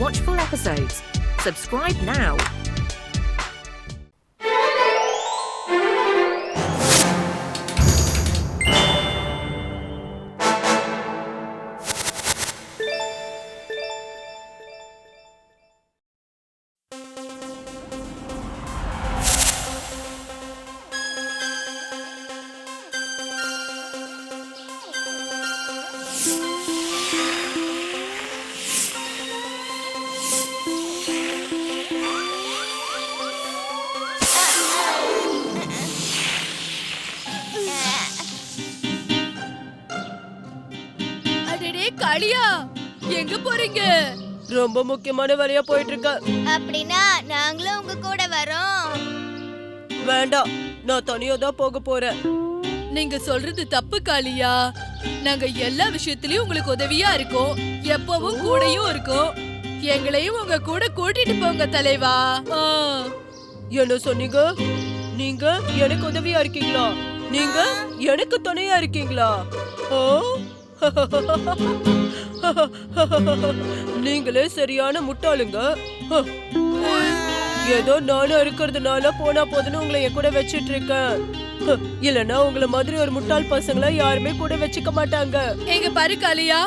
Watch full episodes. Subscribe now. காளியா, எங்க போறீங்க? ரொம்ப முக்கியமான வேலையா போயிட்டு இருக்க. அப்படின்னா நாங்களும் உங்க கூட வரோம். வேண்டாம், நான் தனியா தான் போக போறேன். நீங்க சொல்றது தப்பு காளியா. நாங்க எல்லா விஷயத்திலயும் உங்களுக்கு உதவியா இருக்கோம், எப்பவும் கூடயும் இருக்கோம். எங்களையும் உங்க கூட கூட்டிட்டு போங்க தலைவா. என்ன சொன்னீங்க? நீங்க எனக்கு உதவியா இருக்கீங்களா? நீங்க எனக்கு துணையா இருக்கீங்களா? நீங்களே சரியான முட்டாளுங்க. ஏதோ நானும் இருக்கிறதுனால போனா போதுன்னு உங்களை என் கூட வச்சிட்டு இருக்கேன். இல்லன்னா உங்களை மாதிரி ஒரு முட்டாள் பசங்களை யாருமே கூட வச்சுக்க மாட்டாங்க. எங்க பாரு காளியா,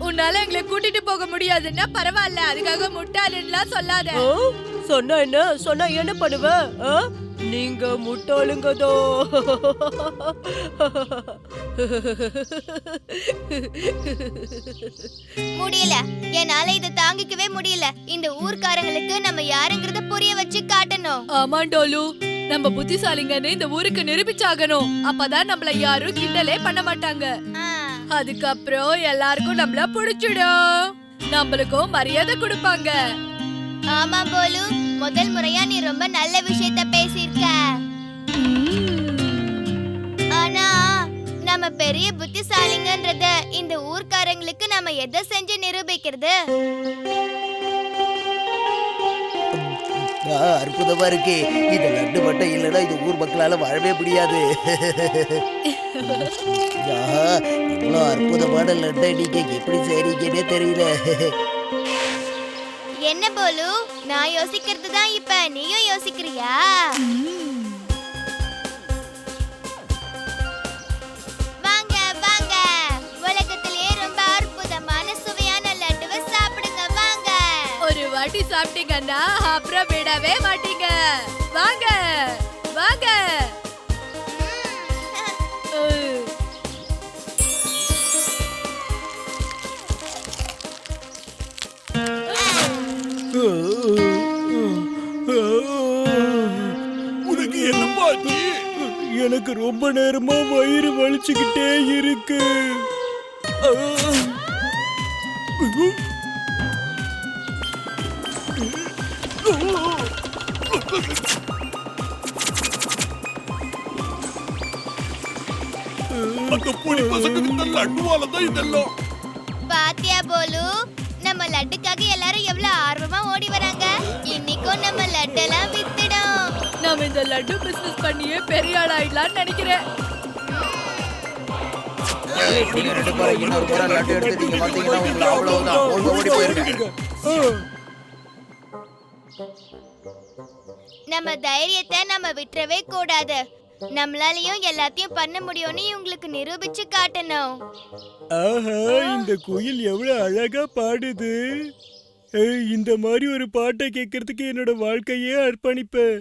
உன்னால எங்களை கூட்டிட்டு போக முடியாதுன்னா பரவாயில்ல, அதுக்காக முட்டாளுன்னுலாம் சொல்லாத. சொன்னா என்ன பண்ணுவ? நீங்க முட்டாளுங்கதோ. முடியல, என்னால இதை தாங்கிக்கவே முடியல. இந்த ஊர்க்காரங்களுக்கு நம்ம யாருங்கறத புரிய வச்சு காட்டணும். ஆமா டோலு, நம்ம புத்திசாலிங்கன்னு இந்த ஊருக்கு நிரூபிச்சாகணும். அப்பதான் நம்மள யாரும் கிண்டலே பண்ண மாட்டாங்க. அதுக்கப்புறம் எல்லாருக்கும் நம்மள பிடிச்சிடும், நம்மளுக்கும் மரியாதை கொடுப்பாங்க. ஆமா போலு, முதல் முறையா நீ ரொம்ப நல்ல விஷயத்த பேசியிருக்க. ஆனா நம்ம பெரிய புத்திசாலிங்கன்றத இந்த ஊர்க்காரங்களுக்கு நம்ம எதை செஞ்சு நிரூபிக்கிறது? அற்புதமா இருக்கு. இந்த லட்டு மட்டும் இல்லைன்னா இந்த ஊர் மக்களால வாழவே முடியாது. இவ்வளோ அற்புதமான லட்டை நீங்க எப்படி செய்றீங்கன்னே தெரியல. என்ன போலு, நான் யோசிக்கிறது தான் இப்ப நீயும் யோசிக்கிறியா? வாங்க வாங்க, உலகத்திலேயே ரொம்ப அற்புதமான சுவையான லட்டுவை சாப்பிடுங்க. வாங்க. ஒரு வாட்டி சாப்பிட்டீங்கன்னா அப்புறம் விடவே மாட்டீங்க. வாங்க வாங்க. உனக்கு என்னப்பாச்சு? எனக்கு ரொம்ப நேரமா வயிறு வலிச்சுக்கிட்டே இருக்கு. அந்த பொடி பசங்க லட்டுவால தான் இதெல்லாம். பாத்தியா போலு, நம்ம லட்டுக்காக எல்லாரும் எவ்வளவு ஆர்வமா ஓடி வராங்க. இன்னைக்கும் நம்ம லட்டெல்லாம் வித்துடும். நாம இந்த லட்டு பிசினஸ் பண்ணியே பெரிய ஆள் ஆயிடலாம்னு நினைக்கிறேன். நம்ம தைரியத்தை நம்ம விட்டுறவே கூடாது. நம்மளாலையும் எல்லாத்தையும் பண்ண முடியும்னு இவங்களுக்கு நிரூபிச்சு காட்டணும். ஆஹா, இந்த குயில் எவ்வளவு அழகா பாடுது. இந்த மாதிரி ஒரு பாட்டை கேட்கறதுக்கு என்னோட வாழ்க்கையே அர்ப்பணிப்பேன்.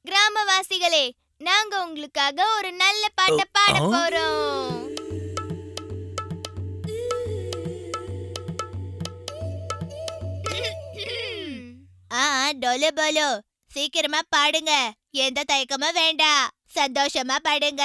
கிராமவாசிகளே, நாங்க உங்களுக்காக ஒரு நல்ல பாட்டை பாட போறோம். டொலு போலு, சீக்கிரமா பாடுங்க. எந்த தயக்கமும் வேண்டாம், சந்தோஷமா பாடுங்க.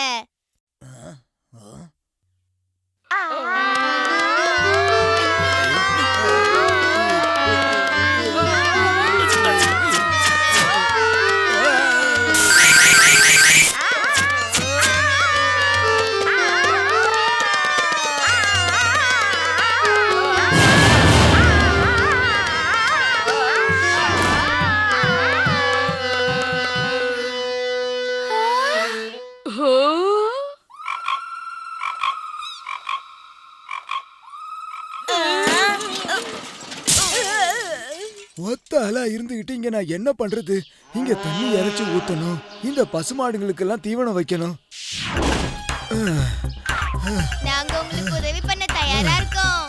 ஒத்த ஆளா இருந்துகிட்டு இங்க நான் என்ன பண்றது? இங்க தண்ணி இறைச்சி ஊத்தணும், இந்த பசுமாடுகளுக்கெல்லாம் தீவனம் வைக்கணும். நாங்க உங்களுக்கு உதவி பண்ண தயாரா இருக்கோம்.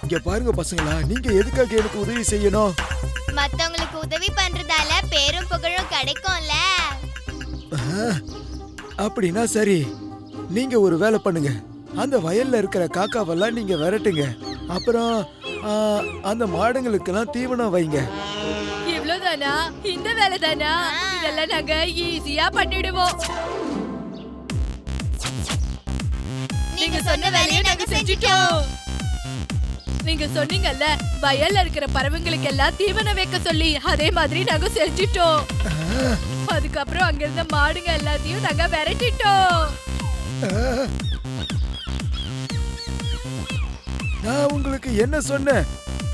இங்க பாருங்க பசங்களா, நீங்க எதுக்காக எனக்கு உதவி செய்யணும்? மத்தவங்களுக்கு உதவி பண்றதால பேரும் புகழும் கிடைக்கும்ல. அப்படின்னா சரி, நீங்க ஒரு வேலை பண்ணுங்க. அந்த வயல்ல இருக்கிற காக்காவெல்லாம் நீங்க விரட்டுங்க. அப்புறம் அந்த மாடுங்களுக்கெல்லாம் தீவனம் வைங்க. இவ்ளோதானா? இந்த வேலை தானா? இதெல்லாம் நாங்க ஈஸியா பண்ணிடுவோம். நீங்க சொன்ன வேலையை நாங்க செஞ்சுட்டோம். நீங்க சொன்னீங்கல்ல வயல்ல இருக்கிற பறவைங்களுக்கு எல்லாம் தீவனம் வைக்க சொல்லி, அதே மாதிரி நாங்க செஞ்சுட்டோம். அதுக்கப்புறம் அங்க இருந்த மாடுங்க எல்லாத்தையும் நாங்க விரட்டிட்டோம். நான் உங்களுக்கு என்ன சொன்னேன்?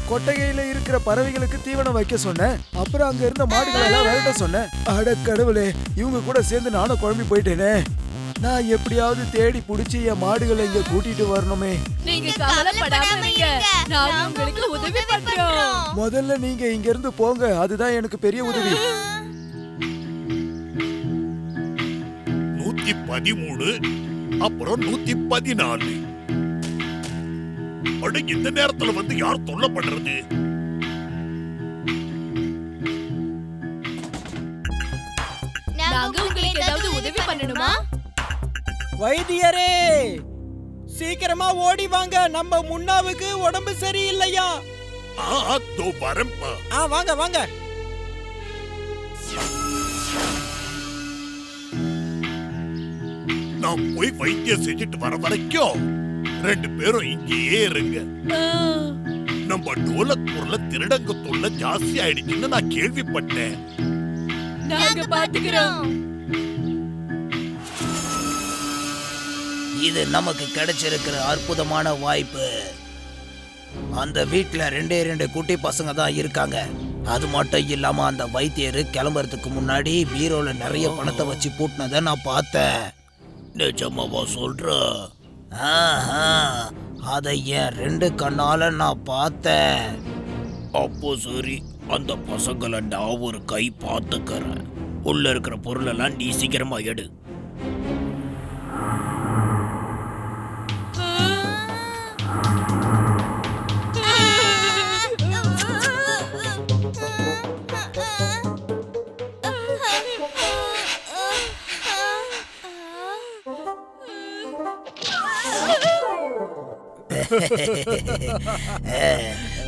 கொட்டகையில இருக்கிற பறவைகளுக்கு தீவனம் வைக்க சொன்னேன். அப்புறம் அங்க இருந்த மாடுகளை எல்லாம் விரட்ட சொன்னேன். அட கடவுளே, இவங்க கூட சேர்ந்து நானும் குழம்பி போயிட்டேனே. நான் எப்படியாவது தேடி புடிச்சு என் மாடுகளை இங்க கூட்டிட்டு வரணுமே. நீங்க கவலைப்படாம இருங்க, நாங்க உங்களுக்கு உதவி பண்றோம். முதல்ல நீங்க இங்க இருந்து போங்க, அதுதான் எனக்கு பெரிய உதவி. 113 அப்புறம் 114. அட இந்த நேரத்துல வந்து யார் தொல்லை பண்றது? நாங்க உங்களுக்கு ஏதாவது உதவி பண்ணணுமா? வைத்தியரே, சீக்கிரமா ஓடி வாங்க, நம்ம முன்னாவுக்கு உடம்பு சரியில்லையா. தோ வரேன்பா. வாங்க வாங்க. நான் போய் வைத்தியம் செஞ்சுட்டு வர வரைக்கும் 2 பேரும் இங்கேயே இருங்க. நம்ம டோலக்பூர்ல திருடங்க தொல்லை ஜாஸ்தி ஆயிடுச்சுன்னு நான் கேள்விப்பட்டேன். நாங்க பாத்துக்கிறோம். இது நமக்கு கிடைச்சிருக்கிற அற்புதமான வாய்ப்பு. அந்த வீட்டுல 2 குட்டி பசங்க தான் இருக்காங்க. அது மட்டும் இல்லாம அந்த வைத்தியர் கிளம்புறதுக்கு முன்னாடி பீரோல நிறைய பணத்தை வச்சு பூட்டினதை நான் பார்த்தேன். நிஜமாவா சொல்ற? அதை என் 2 கண்ணால நான் பார்த்தேன். அப்போ சரி, அந்த பசங்களை நான் ஒரு கை பார்த்துக்கிறேன். உள்ள இருக்கிற பொருளெல்லாம் நீ சீக்கிரமா எடு.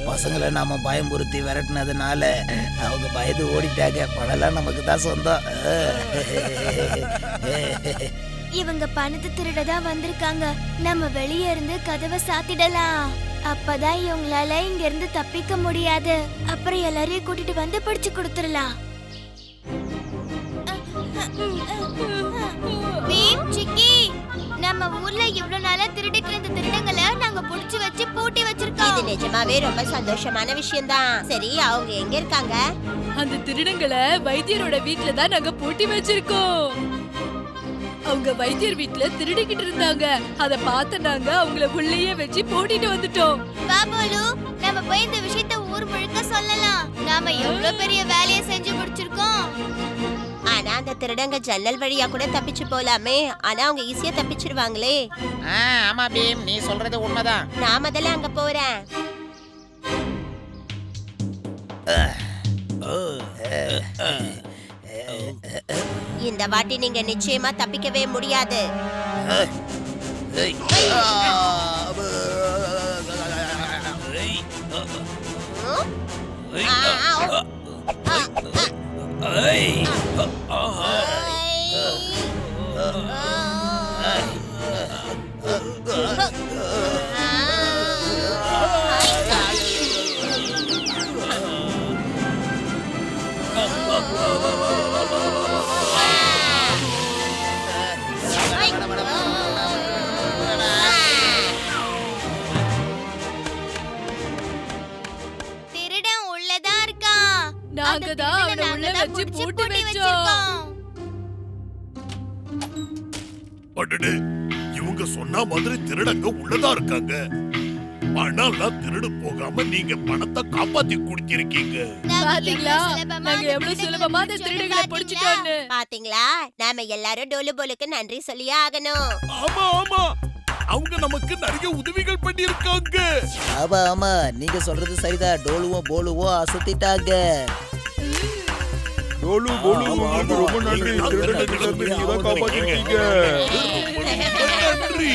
பசங்களை நாம பயம்புறுத்தி விரட்டினதுனால அவங்க பயந்து ஓடிட்டாங்க. பணம்லாம் நமக்கு தான் சொந்தம். இவங்க பணத்தை திருடதான் வந்திருக்காங்க. நம்ம வெளியே இருந்து கதவை சாத்திடலாம். அப்பதான் இவங்களால இங்க இருந்து தப்பிக்க முடியாது. அப்புறம் எல்லாரையும் கூட்டிட்டு வந்து பிடிச்சு கொடுத்துடலாம். பீம், சிக்கி, நம்ம ஊர்ல இவ்வளவு நாளா திருடிட்டு இருந்த திருடங்களை நாங்க புடிச்சு வச்சு பூட்டி வச்சிருக்கோம். இது நிஜமாவே ரொம்ப சந்தோஷமான விஷயம் தான். சரி, அவங்க எங்க இருக்காங்க? அந்த திருடங்களை வைத்தியரோட வீட்ல தான் நாங்க பூட்டி வச்சிருக்கோம். அவங்க வைத்தியர் வீட்ல திருடிக்கிட்டு இருந்தாங்க. அத பார்த்து நாங்க அவங்கள உள்ளேயே வச்சு பூட்டிட்டு வந்துட்டோம். பாபோலு, நம்ம போய் இந்த விஷயத்தை ஊர் முழுக்க சொல்லலாம். நாம எவ்வளவு பெரிய வேலையை செஞ்சு முடிச்சிருக்கோம். ஆனா அந்த திருடங்க ஜன்னல் வழியா கூட தப்பிச்சு போலாமே. ஆனா அவங்க ஈஸியா தப்பிச்சிருவாங்களே. ஆமா பீம், நீ சொல்றது உண்மைதான். நான் முதல்ல அங்க போறேன். இந்த வாட்டி நீங்க நிச்சயமா தப்பிக்கவே முடியாது. திருடன் உள்ளதா இருக்கான். நாங்க தான் அவனை உள்ள வச்சு பூட்டி வச்சோம். அடடே, இவங்க சொன்ன மாதிரி திருடங்க உள்ளதா இருக்காங்க. பணம் எல்லாம் திருடு போகாம நீங்க பணத்தை காப்பாத்தி குடிச்சிருக்கீங்க. பாத்தீங்களா நாங்க எவ்வளவு சுலபமா அந்த திருடங்களை பிடிச்சிட்டோம்னு. பாத்தீங்களா நாம எல்லாரும் டோலு போலுக்கு நன்றி சொல்லியே ஆகணும். ஆமா ஆமா, அவங்க நமக்கு நிறைய உதவிகள் பண்ணிருக்காங்க. ஆமா ஆமா, நீங்க சொல்றது சரிதான். டோலுவும் போலுவும் அசத்திட்டாங்க. டோலு போலு உங்களுக்கு ரொம்ப நன்றி. திருடனை கிட்ட இருந்து நீங்க தான் காப்பாத்திருக்கீங்க. ரொம்ப நன்றி.